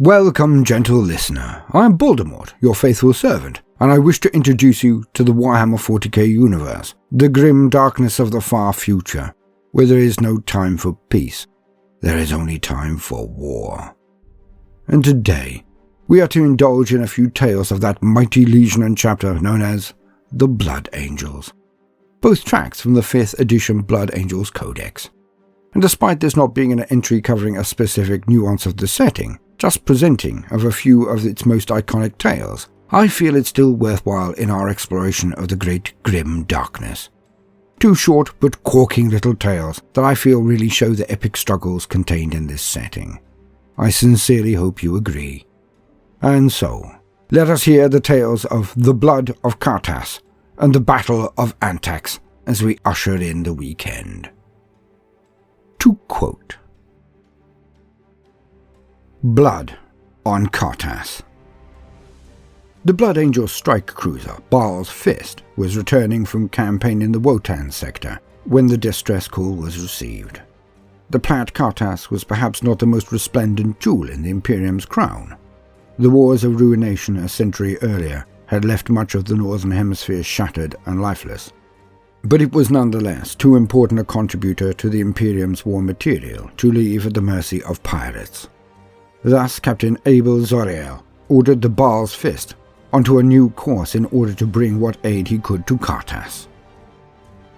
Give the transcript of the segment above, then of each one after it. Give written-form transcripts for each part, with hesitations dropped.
Welcome, gentle listener. I am Baldermort, your faithful servant, and I wish to introduce you to the Warhammer 40k universe, the grim darkness of the far future, where there is no time for peace. There is only time for war. And today, we are to indulge in a few tales of that mighty legion and chapter known as the Blood Angels, both tracks from the 5th edition Blood Angels Codex. And despite this not being an entry covering a specific nuance of the setting, just presenting of a few of its most iconic tales, I feel it's still worthwhile in our exploration of the great grim darkness. Two short but corking little tales that I feel really show the epic struggles contained in this setting. I sincerely hope you agree. And so, let us hear the tales of the Blood of Cartas and the Battle of Antax as we usher in the weekend. To quote, Blood on Cartas. The Blood Angel strike cruiser Baal's Fist was returning from campaign in the Wotan sector when the distress call was received. The plaid Khartas was perhaps not the most resplendent jewel in the Imperium's crown. The wars of ruination a century earlier had left much of the Northern Hemisphere shattered and lifeless, but it was nonetheless too important a contributor to the Imperium's war material to leave at the mercy of pirates. Thus Captain Abel Zoriel ordered the Baal's Fist onto a new course in order to bring what aid he could to Khartas.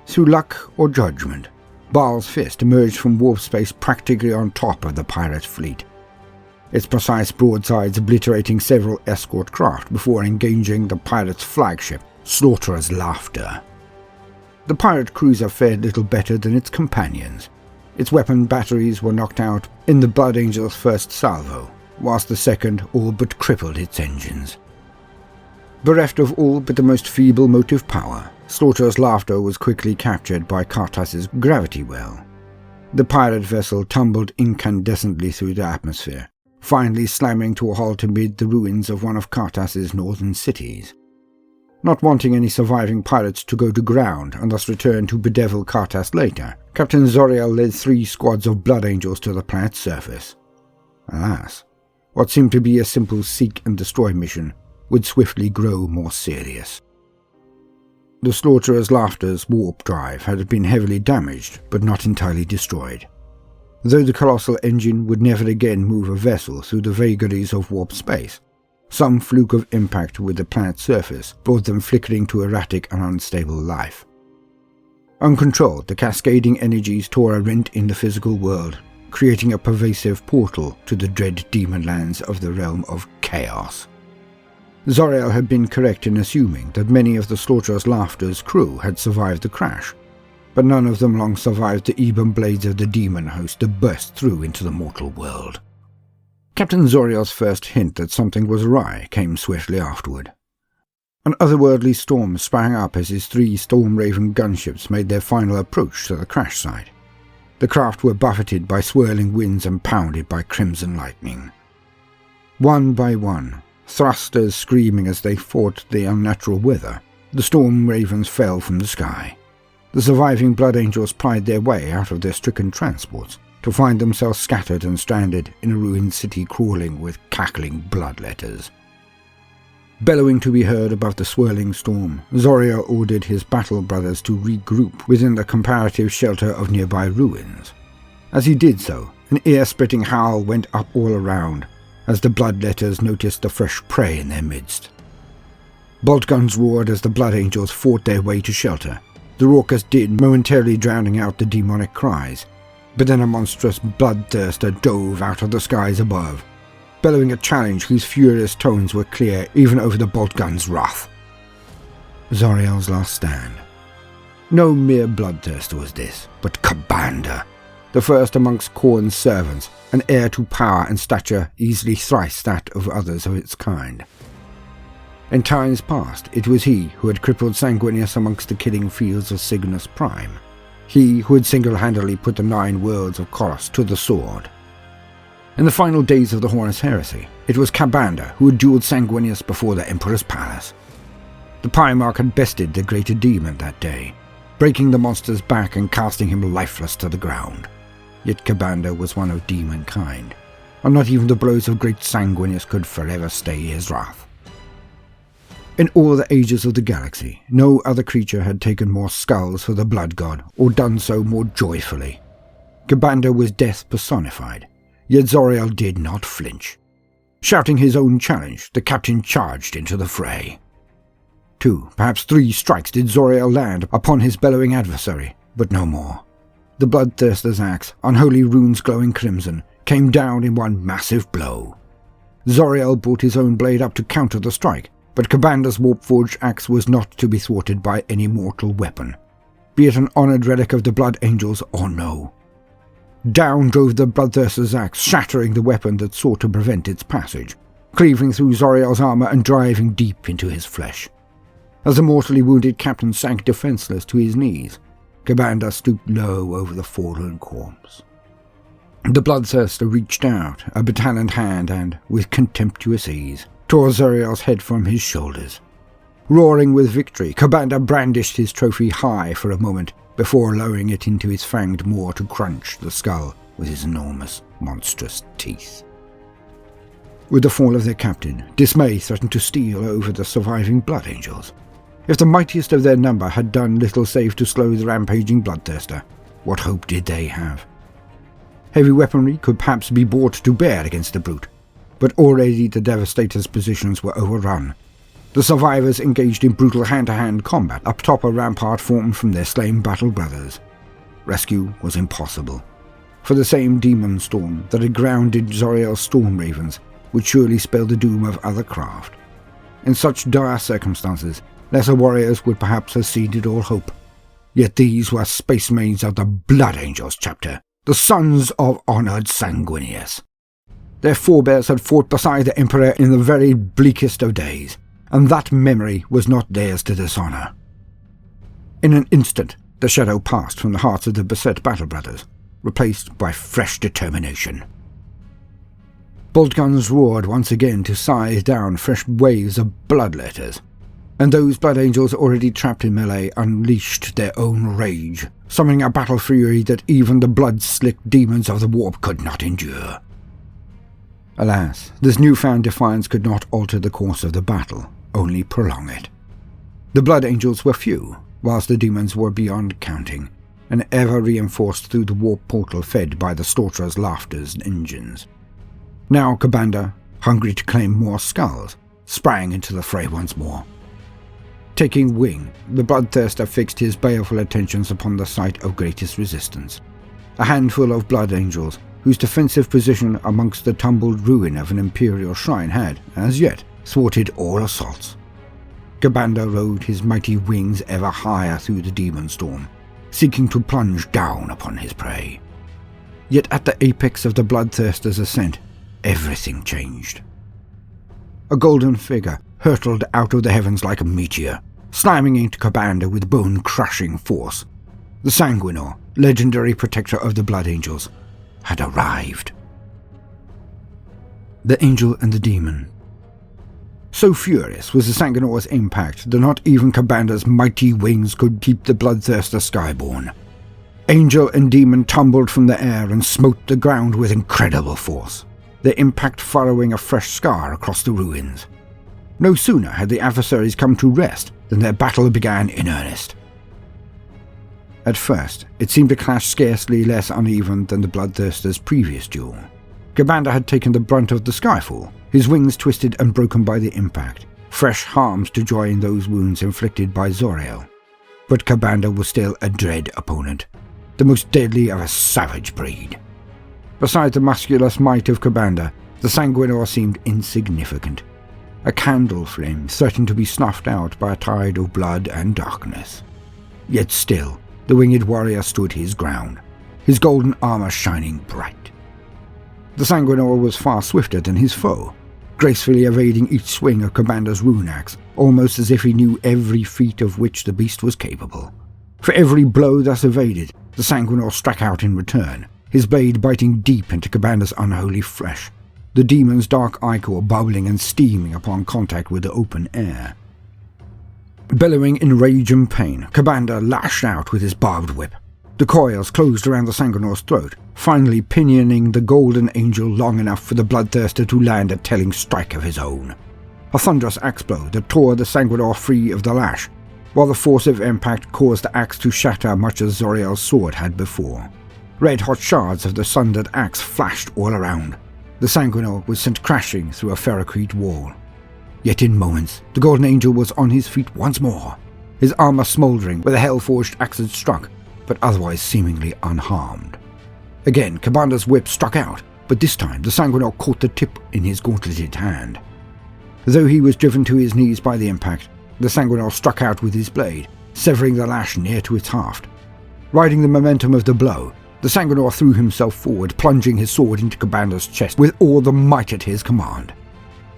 Through luck or judgment, Baal's Fist emerged from warp space practically on top of the pirate fleet, its precise broadsides obliterating several escort craft before engaging the pirates' flagship, Slaughterer's Laughter. The pirate cruiser fared little better than its companions. Its weapon batteries were knocked out in the Blood Angel's first salvo, whilst the second all but crippled its engines. Bereft of all but the most feeble motive power, Slaughterer's Laughter was quickly captured by Khartas' gravity well. The pirate vessel tumbled incandescently through the atmosphere, finally slamming to a halt amid the ruins of one of Khartas' northern cities. Not wanting any surviving pirates to go to ground and thus return to bedevil Khartas later, Captain Zoriel led 3 squads of Blood Angels to the planet's surface. Alas, what seemed to be a simple seek and destroy mission would swiftly grow more serious. The Slaughterer's Laughter's warp drive had been heavily damaged, but not entirely destroyed. Though the colossal engine would never again move a vessel through the vagaries of warp space, some fluke of impact with the planet's surface brought them flickering to erratic and unstable life. Uncontrolled, the cascading energies tore a rent in the physical world, creating a pervasive portal to the dread demon lands of the realm of chaos. Zoriel had been correct in assuming that many of the Slaughterer's Laughter's crew had survived the crash, but none of them long survived the ebon blades of the demon host that burst through into the mortal world. Captain Zoriel's first hint that something was awry came swiftly afterward. An otherworldly storm sprang up as his 3 Storm Raven gunships made their final approach to the crash site. The craft were buffeted by swirling winds and pounded by crimson lightning. One by one, thrusters screaming as they fought the unnatural weather, the Storm Ravens fell from the sky. The surviving Blood Angels pried their way out of their stricken transports, to find themselves scattered and stranded in a ruined city crawling with cackling bloodletters. Bellowing to be heard above the swirling storm, Zoriel ordered his battle brothers to regroup within the comparative shelter of nearby ruins. As he did so, an ear-splitting howl went up all around, as the bloodletters noticed the fresh prey in their midst. Bolt guns roared as the Blood Angels fought their way to shelter, the raucous din momentarily drowning out the demonic cries. But then a monstrous bloodthirster dove out of the skies above, bellowing a challenge whose furious tones were clear even over the bolt gun's wrath. Zoriel's last stand. No mere bloodthirster was this, but Khartas, the first amongst Khorne's servants, an heir to power and stature easily thrice that of others of its kind. In times past, it was he who had crippled Sanguinius amongst the killing fields of Cygnus Prime. He who had single-handedly put the 9 worlds of Khartas to the sword. In the final days of the Horus heresy, it was Khartas who had duelled Sanguinius before the Emperor's palace. The Primarch had bested the greater demon that day, breaking the monster's back and casting him lifeless to the ground. Yet Khartas was one of demon kind. and not even the blows of great Sanguinius could forever stay his wrath. In all the ages of the galaxy, no other creature had taken more skulls for the blood god, or done so more joyfully. Ka'Bandha was death personified, yet Zoriel did not flinch. Shouting his own challenge, the captain charged into the fray. 2, perhaps 3 strikes did Zoriel land upon his bellowing adversary, but no more. The bloodthirster's axe, unholy runes glowing crimson, came down in one massive blow. Zoriel brought his own blade up to counter the strike, but Ka'Bandha's warp-forged axe was not to be thwarted by any mortal weapon, be it an honoured relic of the Blood Angels or no. Down drove the bloodthirster's axe, shattering the weapon that sought to prevent its passage, cleaving through Zoriel's armour and driving deep into his flesh. As the mortally wounded captain sank defenceless to his knees, Ka'Bandha stooped low over the fallen corpse. The bloodthirster reached out, a battalion hand, and, with contemptuous ease, tore Zoriel's head from his shoulders. Roaring with victory, Ka'Bandha brandished his trophy high for a moment before lowering it into his fanged maw to crunch the skull with his enormous, monstrous teeth. With the fall of their captain, dismay threatened to steal over the surviving Blood Angels. If the mightiest of their number had done little save to slow the rampaging bloodthirster, what hope did they have? Heavy weaponry could perhaps be brought to bear against the brute, but already the Devastator's positions were overrun. The survivors engaged in brutal hand-to-hand combat up top a rampart formed from their slain battle brothers. Rescue was impossible, for the same demon storm that had grounded Zoriel's storm ravens would surely spell the doom of other craft. In such dire circumstances, lesser warriors would perhaps have ceded all hope. Yet these were space maids of the Blood Angels chapter, the sons of honoured Sanguinius. Their forebears had fought beside the Emperor in the very bleakest of days, and that memory was not theirs to dishonour. In an instant, the shadow passed from the hearts of the beset battle brothers, replaced by fresh determination. Bolt guns roared once again to size down fresh waves of bloodletters, and those Blood Angels already trapped in melee unleashed their own rage, summoning a battle fury that even the blood-slicked demons of the warp could not endure. Alas, this newfound defiance could not alter the course of the battle, only prolong it. The Blood Angels were few, whilst the demons were beyond counting, and ever reinforced through the warp portal fed by the Slaughterer's laughters and engines. Now Ka'Bandha, hungry to claim more skulls, sprang into the fray once more. Taking wing, the bloodthirster fixed his baleful attentions upon the site of greatest resistance, a handful of Blood Angels whose defensive position amongst the tumbled ruin of an imperial shrine had, as yet, thwarted all assaults. Ka'Bandha rode his mighty wings ever higher through the demon storm, seeking to plunge down upon his prey. Yet at the apex of the bloodthirster's ascent, everything changed. A golden figure hurtled out of the heavens like a meteor, slamming into Ka'Bandha with bone-crushing force. The Sanguinor, legendary protector of the Blood Angels, had arrived. The Angel and the Demon. So furious was the Sanguinor's impact that not even Ka'Bandha's mighty wings could keep the bloodthirster skyborne. Angel and Demon tumbled from the air and smote the ground with incredible force, their impact furrowing a fresh scar across the ruins. No sooner had the adversaries come to rest than their battle began in earnest. At first, it seemed a clash scarcely less uneven than the bloodthirster's previous duel. Ka'Bandha had taken the brunt of the skyfall, his wings twisted and broken by the impact, fresh harms to join those wounds inflicted by Zoriel. But Ka'Bandha was still a dread opponent, the most deadly of a savage breed. Beside the musculous might of Ka'Bandha, the Sanguinor seemed insignificant. A candle flame threatened to be snuffed out by a tide of blood and darkness. Yet still, the winged warrior stood his ground, his golden armour shining bright. The Sanguinor was far swifter than his foe, gracefully evading each swing of Ka'Bandha's rune axe, almost as if he knew every feat of which the beast was capable. For every blow thus evaded, the Sanguinor struck out in return, his blade biting deep into Ka'Bandha's unholy flesh, the demon's dark ichor bubbling and steaming upon contact with the open air. Bellowing in rage and pain, Ka'Bandha lashed out with his barbed whip, The coils closed around the Sanguinor's throat, finally pinioning the Golden Angel long enough for the Bloodthirster to land a telling strike of his own. A thunderous axe blow that tore the Sanguinor free of the lash, while the force of impact caused the axe to shatter much as Zoriel's sword had before. Red-hot shards of the sundered axe flashed all around. The Sanguinor was sent crashing through a ferrocrete wall. Yet in moments, the Golden Angel was on his feet once more, his armour smouldering where the hell-forged axe had struck, but otherwise seemingly unharmed. Again, Kabanda's whip struck out, but this time the Sanguinor caught the tip in his gauntleted hand. Though he was driven to his knees by the impact, the Sanguinor struck out with his blade, severing the lash near to its haft. Riding the momentum of the blow, the Sanguinor threw himself forward, plunging his sword into Kabanda's chest with all the might at his command.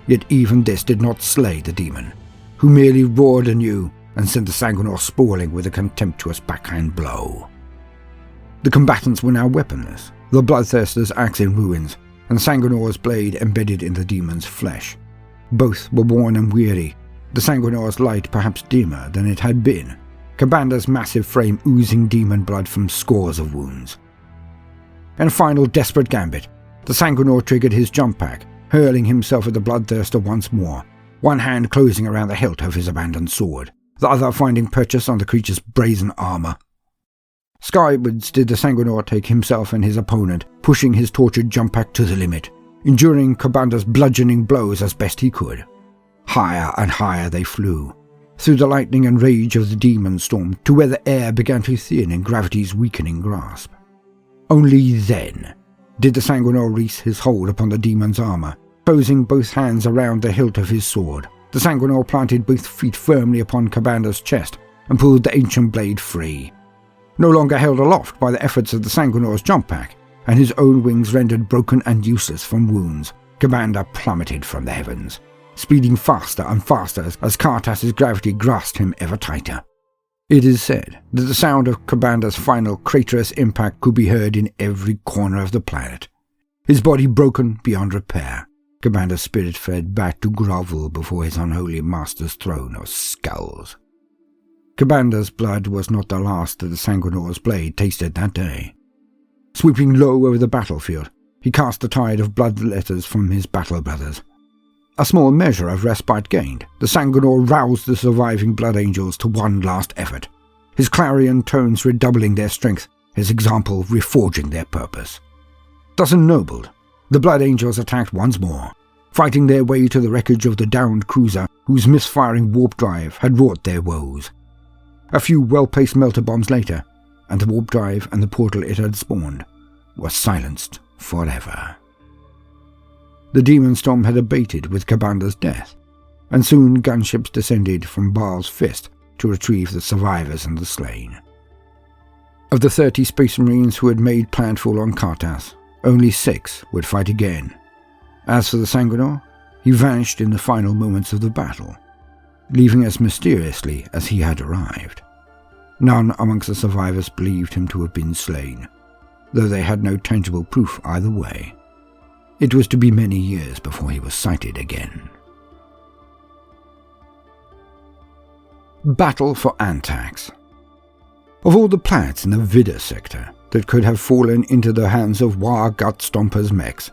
Yet even this did not slay the demon, who merely roared anew and sent the Sanguinor sprawling with a contemptuous backhand blow. The combatants were now weaponless, the Bloodthirster's axe in ruins, and Sanguinor's blade embedded in the demon's flesh. Both were worn and weary, the Sanguinor's light perhaps dimmer than it had been, Kabanda's massive frame oozing demon blood from scores of wounds. In a final desperate gambit, the Sanguinor triggered his jump pack, hurling himself at the Bloodthirster once more, one hand closing around the hilt of his abandoned sword, the other finding purchase on the creature's brazen armour. Skywards did the Sanguinor take himself and his opponent, pushing his tortured jump pack to the limit, enduring Kabanda's bludgeoning blows as best he could. Higher and higher they flew, through the lightning and rage of the demon storm to where the air began to thin in gravity's weakening grasp. Only then did the Sanguinor release his hold upon the demon's armour, closing both hands around the hilt of his sword. The Sanguinor planted both feet firmly upon Kabanda's chest and pulled the ancient blade free. No longer held aloft by the efforts of the Sanguinor's jump pack, and his own wings rendered broken and useless from wounds, Kabanda plummeted from the heavens, speeding faster and faster as Khartas' gravity grasped him ever tighter. It is said that the sound of Kabanda's final craterous impact could be heard in every corner of the planet. His body broken beyond repair, Kabanda's spirit fled back to grovel before his unholy master's throne of skulls. Kabanda's blood was not the last that the Sanguinor's blade tasted that day. Sweeping low over the battlefield, he cast the tide of blood letters from his battle brothers. A small measure of respite gained, the Sanguinor roused the surviving Blood Angels to one last effort, his clarion tones redoubling their strength, his example reforging their purpose. Thus ennobled, the Blood Angels attacked once more, fighting their way to the wreckage of the downed cruiser whose misfiring warp drive had wrought their woes. A few well-placed melter bombs later, and the warp drive and the portal it had spawned were silenced forever. The demon storm had abated with Kabanda's death, and soon gunships descended from Baal's fist to retrieve the survivors and the slain. Of the 30 Space Marines who had made planfall on Khartas, only 6 would fight again. As for the Sanguinor, he vanished in the final moments of the battle, leaving as mysteriously as he had arrived. None amongst the survivors believed him to have been slain, though they had no tangible proof either way. It was to be many years before he was sighted again. Battle for Antax. Of all the planets in the Vidya sector that could have fallen into the hands of War Gut-Stompers mechs,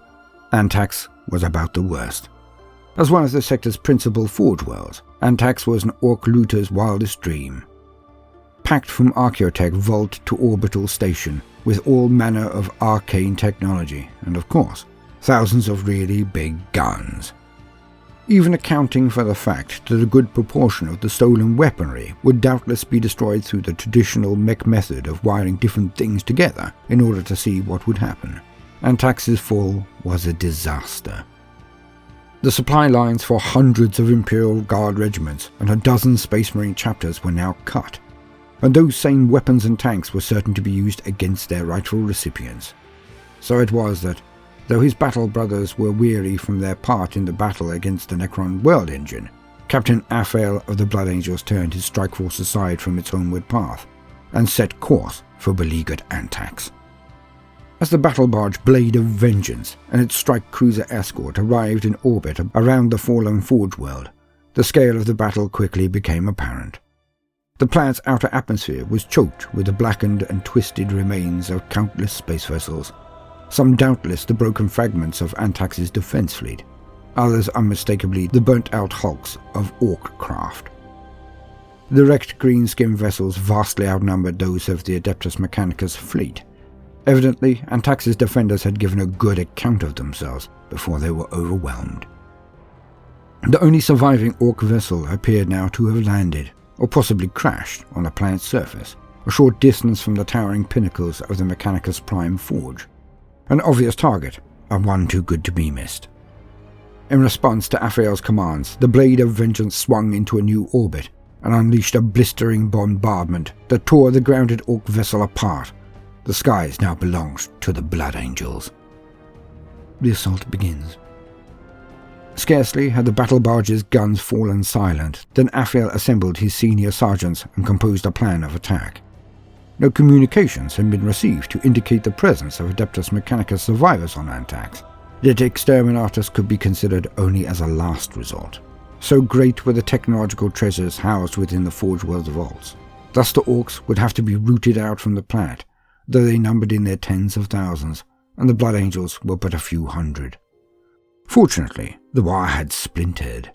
Antax was about the worst. As one of the sector's principal forge worlds, Antax was an orc looter's wildest dream. Packed from archaeotech vault to orbital station, with all manner of arcane technology, and of course, thousands of really big guns. Even accounting for the fact that a good proportion of the stolen weaponry would doubtless be destroyed through the traditional mech method of wiring different things together in order to see what would happen, Antax's fall was a disaster. The supply lines for hundreds of Imperial Guard regiments and a dozen Space Marine chapters were now cut, and those same weapons and tanks were certain to be used against their rightful recipients. So it was that, though his battle brothers were weary from their part in the battle against the Necron world engine, Captain Aphael of the Blood Angels turned his strike force aside from its homeward path and set course for beleaguered Antax. As the battle barge Blade of Vengeance and its strike cruiser escort arrived in orbit around the fallen Forge world, the scale of the battle quickly became apparent. The planet's outer atmosphere was choked with the blackened and twisted remains of countless space vessels, some doubtless the broken fragments of Antax's defense fleet, others unmistakably the burnt-out hulks of Orc craft. The wrecked green-skinned vessels vastly outnumbered those of the Adeptus Mechanicus fleet. Evidently, Antax's defenders had given a good account of themselves before they were overwhelmed. The only surviving Orc vessel appeared now to have landed, or possibly crashed, on the planet's surface, a short distance from the towering pinnacles of the Mechanicus Prime Forge. An obvious target, and one too good to be missed. In response to Aphael's commands, the Blade of Vengeance swung into a new orbit and unleashed a blistering bombardment that tore the grounded Orc vessel apart. The skies now belonged to the Blood Angels. The assault begins. Scarcely had the battle barge's guns fallen silent than Aphael assembled his senior sergeants and composed a plan of attack. No communications had been received to indicate the presence of Adeptus Mechanicus survivors on Antax, yet exterminatus could be considered only as a last resort. So great were the technological treasures housed within the Forge World's vaults. Thus the Orcs would have to be rooted out from the planet, though they numbered in their tens of thousands, and the Blood Angels were but a few hundred. Fortunately, the war had splintered.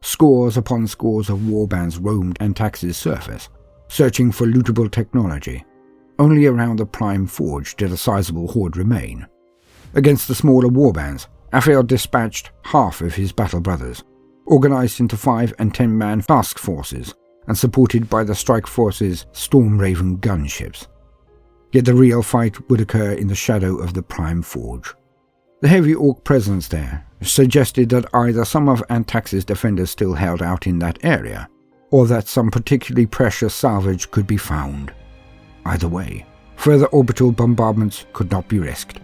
Scores upon scores of warbands roamed Antax's surface, searching for lootable technology. Only around the Prime Forge did a sizable horde remain. Against the smaller warbands, Aphael dispatched half of his battle brothers, organized into 5- and 10-man task forces, and supported by the Strike Force's Storm Raven gunships. Yet the real fight would occur in the shadow of the Prime Forge. The heavy Orc presence there suggested that either some of Antax's defenders still held out in that area, or that some particularly precious salvage could be found. Either way, further orbital bombardments could not be risked.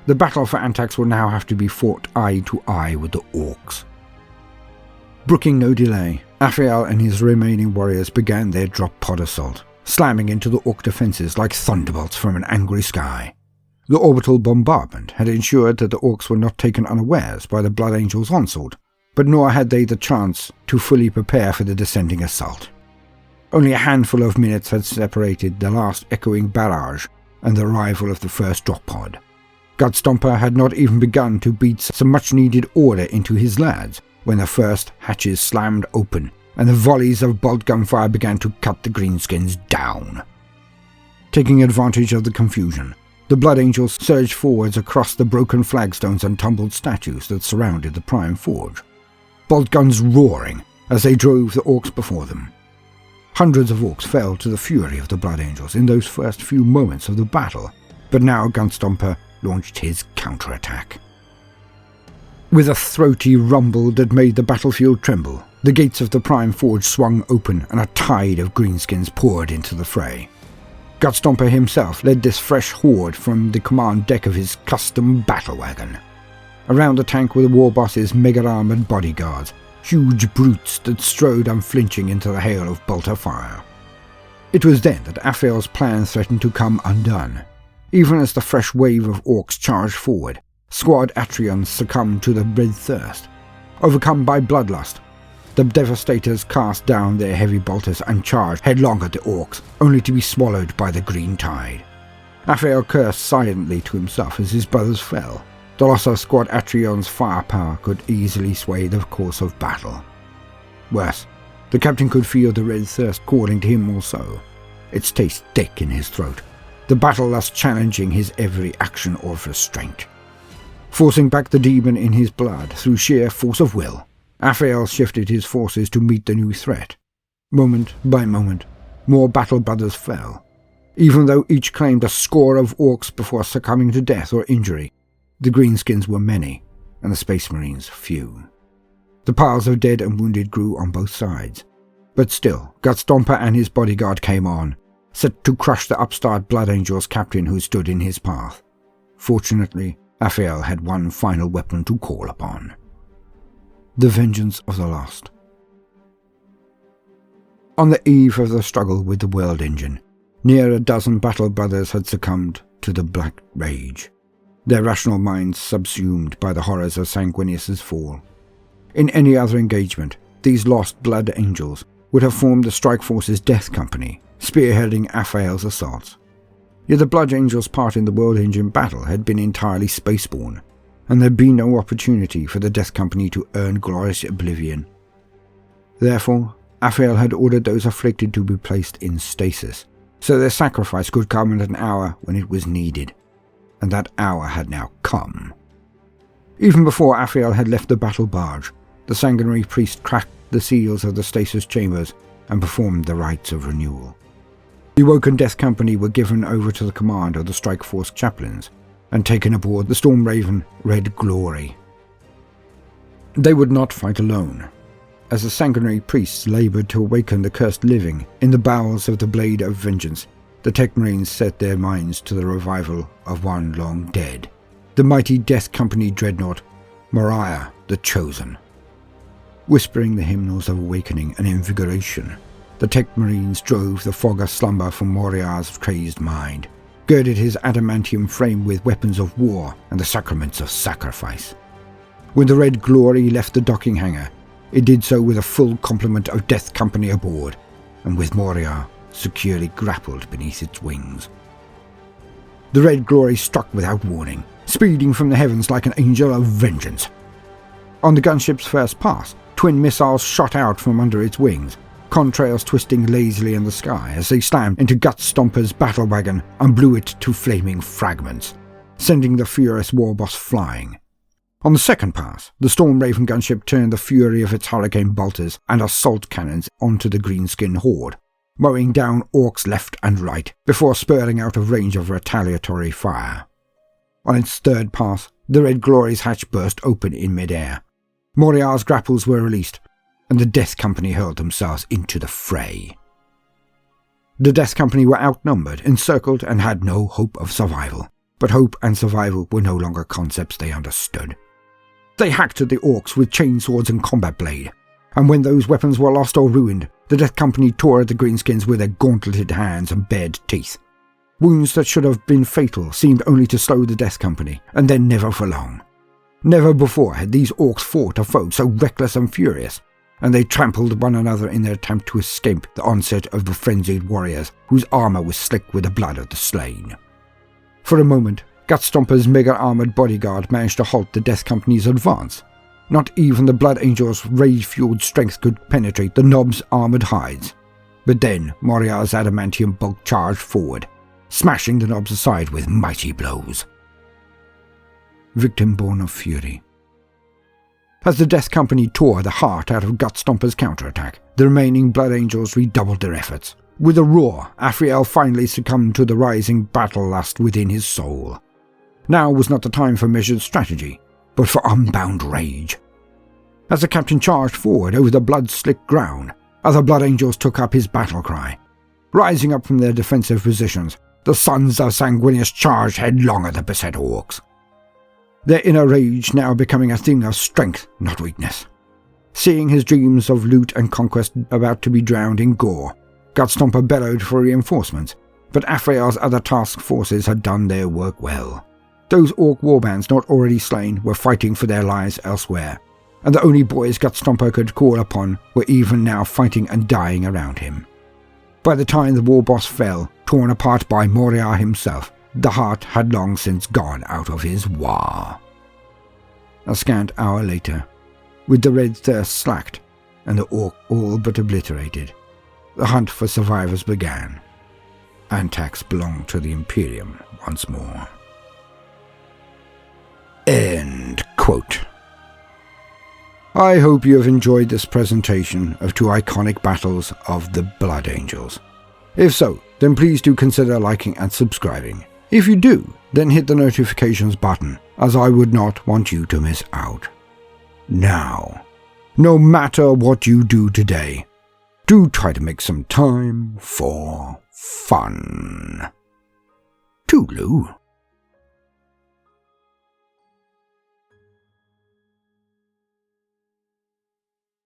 The battle for Antax will now have to be fought eye to eye with the Orcs. Brooking no delay, Aphael and his remaining warriors began their drop pod assault, slamming into the Orc defences like thunderbolts from an angry sky. The orbital bombardment had ensured that the Orcs were not taken unawares by the Blood Angels' onslaught, but nor had they the chance to fully prepare for the descending assault. Only a handful of minutes had separated the last echoing barrage and the arrival of the first drop pod. Gutstomper had not even begun to beat some much-needed order into his lads when the first hatches slammed open and the volleys of bolt gunfire began to cut the greenskins down. Taking advantage of the confusion, the Blood Angels surged forwards across the broken flagstones and tumbled statues that surrounded the Prime Forge, bolt guns roaring as they drove the Orcs before them. Hundreds of Orcs fell to the fury of the Blood Angels in those first few moments of the battle, but now Gunstomper launched his counterattack. With a throaty rumble that made the battlefield tremble, the gates of the Prime Forge swung open and a tide of greenskins poured into the fray. Gutstomper himself led this fresh horde from the command deck of his custom battle wagon. Around the tank were the war boss's mega-armored bodyguards, huge brutes that strode unflinching into the hail of bolter fire. It was then that Aphael's plan threatened to come undone. Even as the fresh wave of Orcs charged forward, Squad Atrions succumbed to the red thirst. Overcome by bloodlust, the Devastators cast down their heavy bolters and charged headlong at the Orcs, only to be swallowed by the green tide. Aphael cursed silently to himself as his brothers fell. The loss of Squad Atrion's firepower could easily sway the course of battle. Worse, the captain could feel the red thirst calling to him also, its taste thick in his throat, the battle lust challenging his every action of restraint. Forcing back the demon in his blood through sheer force of will, Aphael shifted his forces to meet the new threat. Moment by moment, more battle brothers fell. Even though each claimed a score of Orcs before succumbing to death or injury, the greenskins were many, and the Space Marines few. The piles of dead and wounded grew on both sides, but still, Gutstomper and his bodyguard came on, set to crush the upstart Blood Angel's captain who stood in his path. Fortunately, Aphael had one final weapon to call upon: the vengeance of the lost. On the eve of the struggle with the World Engine, near a dozen battle brothers had succumbed to the Black Rage, their rational minds subsumed by the horrors of Sanguinius's fall. In any other engagement, these lost Blood Angels would have formed the Strike Force's Death Company, spearheading Aphael's assaults. Yet the Blood Angels' part in the World Engine battle had been entirely spaceborne, and there'd been no opportunity for the Death Company to earn glorious oblivion. Therefore, Aphael had ordered those afflicted to be placed in stasis, so their sacrifice could come at an hour when it was needed, and that hour had now come. Even before Aphael had left the battle barge, the sanguinary priest cracked the seals of the stasis chambers and performed the rites of renewal. The awoken Death Company were given over to the command of the Strike Force chaplains and taken aboard the Storm Raven Red Glory. They would not fight alone, as the sanguinary priests laboured to awaken the cursed living in the bowels of the Blade of Vengeance. The Tech Marines set their minds to the revival of one long dead, the mighty Death Company dreadnought, Moriah the Chosen. Whispering the hymnals of awakening and invigoration, the Tech Marines drove the fog of slumber from Moriah's crazed mind, girded his adamantium frame with weapons of war and the sacraments of sacrifice. When the Red Glory left the docking hangar, it did so with a full complement of Death Company aboard, and with Moriah securely grappled beneath its wings. The Red Glory struck without warning, speeding from the heavens like an angel of vengeance. On the gunship's first pass, twin missiles shot out from under its wings, contrails twisting lazily in the sky as they slammed into Gutstomper's battle wagon and blew it to flaming fragments, sending the furious warboss flying. On the second pass, the Storm Raven gunship turned the fury of its hurricane bolters and assault cannons onto the greenskin horde, mowing down orcs left and right before spurting out of range of retaliatory fire. On its third pass, the Red Glory's hatch burst open in midair. Moriah's grapples were released, and the Death Company hurled themselves into the fray. The Death Company were outnumbered, encircled, and had no hope of survival. But hope and survival were no longer concepts they understood. They hacked at the orcs with chainswords and combat blade, and when those weapons were lost or ruined, the Death Company tore at the greenskins with their gauntleted hands and bared teeth. Wounds that should have been fatal seemed only to slow the Death Company, and then never for long. Never before had these orcs fought a foe so reckless and furious, and they trampled one another in their attempt to escape the onset of the frenzied warriors whose armour was slick with the blood of the slain. For a moment, Gutstomper's mega-armoured bodyguard managed to halt the Death Company's advance. Not even the Blood Angel's rage-fueled strength could penetrate the knob's armoured hides. But then Moriah's adamantium bulk charged forward, smashing the knobs aside with mighty blows. Victim born of fury. As the Death Company tore the heart out of Gutstomper's counterattack, the remaining Blood Angels redoubled their efforts. With a roar, Aphael finally succumbed to the rising battle lust within his soul. Now was not the time for measured strategy, but for unbound rage. As the captain charged forward over the blood-slick ground, other Blood Angels took up his battle cry. Rising up from their defensive positions, the sons of Sanguinius charged headlong at the beset orcs. Their inner rage now becoming a thing of strength, not weakness. Seeing his dreams of loot and conquest about to be drowned in gore, Gutstomper bellowed for reinforcements, but Aphael's other task forces had done their work well. Those orc warbands not already slain were fighting for their lives elsewhere, and the only boys Gutstomper could call upon were even now fighting and dying around him. By the time the war boss fell, torn apart by Moriah himself, the heart had long since gone out of his war. A scant hour later, with the red thirst slacked and the orc all but obliterated, the hunt for survivors began. Antax belonged to the Imperium once more. End quote. I hope you have enjoyed this presentation of two iconic battles of the Blood Angels. If so, then please do consider liking and subscribing. If you do, then hit the notifications button, as I would not want you to miss out. Now, no matter what you do today, do try to make some time for fun. Toodaloo.